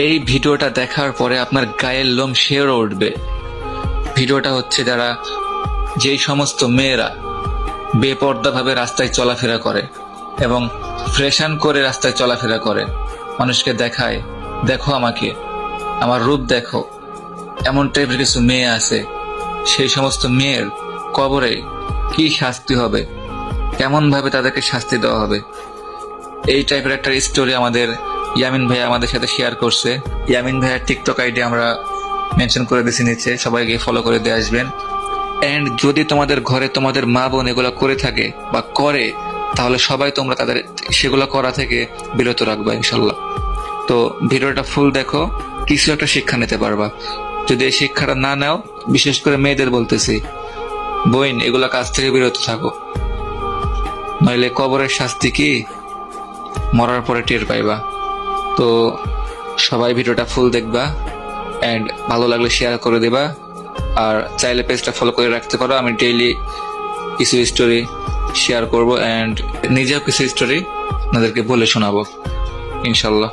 এই ভিডিওটা দেখার পরে আপনার গায়ের লোম শিহরে উঠবে। ভিডিওটা হচ্ছে যারা যেই সমস্ত মেয়েরা বেপর্দাভাবে রাস্তায় চলাফেরা করে এবং ফ্যাশন করে রাস্তায় চলাফেরা করে, মানুষকে দেখায় দেখো আমাকে, আমার রূপ দেখো, এমন টাইপের কিছু মেয়ে আছে। সেই সমস্ত মেয়ের কবরে কি শাস্তি হবে, কেমন ভাবে তাদেরকে শাস্তি দেওয়া হবে, এই টাইপের একটা স্টোরি আমাদের ইয়ামিন ভাই আমাদের সাথে শেয়ার করছে। ইয়ামিন ভাইয়ের টিকটক আইডি আমরা মেনশন করে দিচ্ছি নিচে, সবাইকে ফলো করে দিয়ে আসবেন। এন্ড যদি তোমাদের ঘরে তোমাদের মা বোন এগুলো করে থাকে বা করে, তাহলে সবাই তোমরা তাদের সেগুলো করা থেকে বিরত রাখবা ইনশাল্লাহ। তো ভিডিওটা ফুল দেখো, কিছু একটা শিক্ষা নিতে পারবা। যদি এই শিক্ষাটা না নাও, বিশেষ করে মেয়েদের বলতেছি, বোন এগুলা কাজ থেকে বিরত থাকো, নইলে কবরের শাস্তি কি মরার পরে টের পাইবা। তো সবাই ভিডিওটা ফুল দেখবা এন্ড ভালো লাগলে শেয়ার করে দেবা। আর চাইলে পেজটা ফলো করে রাখতে পারো। আমি ডেইলি কিছু স্টোরি শেয়ার করব এন্ড নিজেও কিছু স্টোরি আপনাদেরকে বলে শোনাবো ইনশাল্লাহ।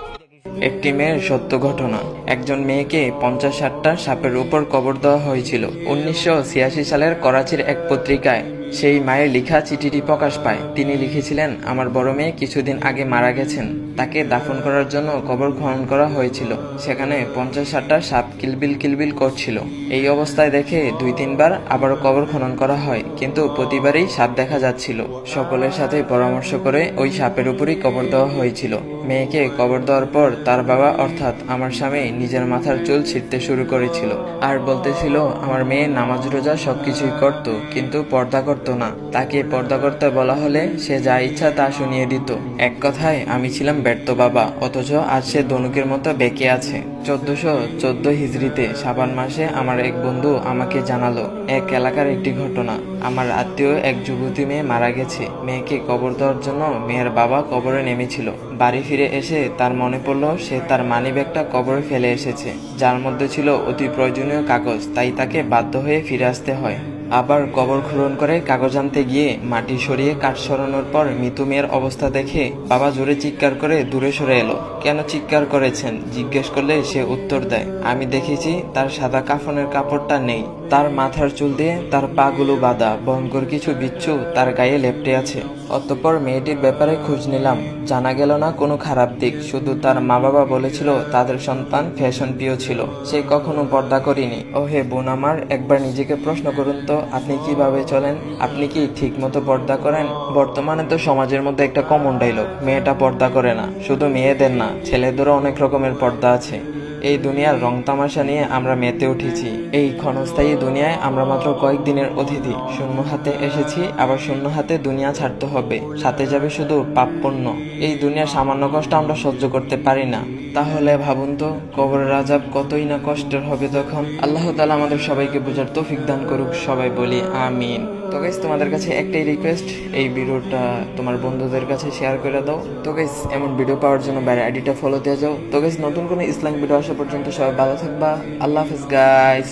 একটি মেয়ের সত্য ঘটনা। একজন মেয়েকে 50-60টা সাপের উপর কবর দেওয়া হয়েছিল 1986 সালের করাচির এক পত্রিকায়। সেই মায়ের লেখা চিঠিটি প্রকাশ পায়। তিনি লিখেছিলেন, আমার বড় মেয়ে কিছুদিন আগে মারা গেছেন। তাকে দাফন করার জন্য কবর খনন করা হয়েছিল। সেখানে 50-60টা সাপ কিলবিল কিলবিল করছিল। এই অবস্থায় দেখে 2-3 বার আবারও কবর খনন করা হয়, কিন্তু প্রতিবারই সাপ দেখা যাচ্ছিল। সকলের সাথে পরামর্শ করে ওই সাপের উপরই কবর দেওয়া হয়েছিল। মেয়েকে কবর দেওয়ার পর তার বাবা অর্থাৎ আমার স্বামী নিজের মাথার চুল ছিঁড়তে শুরু করেছিল আর বলতেছিল আমার মেয়ে নামাজ রোজা সবকিছুই করত, কিন্তু পর্দা করত না। তাকে পর্দা করতে বলা হলে সে যা ইচ্ছা তা শুনিয়ে দিত। এক কথায় আমি ছিলাম ব্যর্থ বাবা, অথচ আজ সে ধনুকের মতো বেঁকে আছে। 1414 হিজরিতে শাবান মাসে আমার এক বন্ধু আমাকে জানালো এক এলাকার একটি ঘটনা। আমার আত্মীয় এক যুবতী মেয়ে মারা গেছে। মেয়েকে কবর দেওয়ার জন্য মেয়ের বাবা কবরে নেমেছিল। বাড়ি ফিরে এসে তার মনে পড়ল সে তার মানিব্যাগটা কবরে ফেলে এসেছে, যার মধ্যে ছিল অতি প্রয়োজনীয় কাগজ। তাই তাকে বাধ্য হয়ে ফিরে আসতে হয়। আবার কবর খনন করে কাগজ আনতে গিয়ে মাটি সরিয়ে কাঠ সরানোর পর মৃত্যু মেয়ের অবস্থা দেখে বাবা জোরে চিৎকার করে দূরে সরে এলো। কেন চিৎকার করেছেন জিজ্ঞেস করলে সে উত্তর দেয়, আমি দেখেছি তার সাদা কাফনের কাপড়টা নেই, তার মাথার চুল দিয়ে তার পাগুলো বাঁধা, ভয়ঙ্কর কিছু বিচ্ছু তার গায়ে লেপ্টে আছে। অতঃপর মেয়েটির ব্যাপারে খোঁজ নিলাম। জানা গেল না কোনো খারাপ দিক, শুধু তার মা বাবা বলেছিল তাদের সন্তান ফ্যাশন প্রিয় ছিল, সে কখনো পর্দা করেনি। ওহে বোন আমার, একবার নিজেকে প্রশ্ন করুন তো, আপনি কিভাবে চলেন? আপনি কি ঠিক মতো পর্দা করেন? বর্তমানে তো সমাজের মধ্যে একটা কমন ডায়লগ, মেয়েটা পর্দা করে না। শুধু মেয়েদের না, ছেলেদেরও অনেক রকমের পর্দা আছে। এই দুনিয়ার রং তামাশা নিয়ে আমরা মেতে উঠেছি। এই ক্ষণস্থায়ী দুনিয়ায় আমরা মাত্র কয়েকদিনের অতিথি। শূন্য হাতে এসেছি, আবার শূন্য হাতে দুনিয়া ছাড়তে হবে। সাথে যাবে শুধু পাপ পুণ্য। এই দুনিয়ার সামান্য কষ্ট আমরা সহ্য করতে পারি না, তাহলে ভাবুন তো কবরের আযাব কতই না কষ্টের হবে তখন। আল্লাহ তাআলা আমাদের সবাইকে বোঝার তৌফিক দান করুক। সবাই বলি আমিন। তো গাইস, তোমাদের কাছে একটাই রিকোয়েস্ট, এই ভিডিওটা তোমার বন্ধুদের কাছে শেয়ার করে দাও। তো গাইস, এমন ভিডিও পাওয়ার জন্য বাইরে আইডিটা ফলো দিয়ে যাও। তো গাইস, নতুন কোনো ইসলামিক ভিডিও আসা পর্যন্ত সবাই ভালো থাকবা। আল্লাহ হাফেজ গাইস।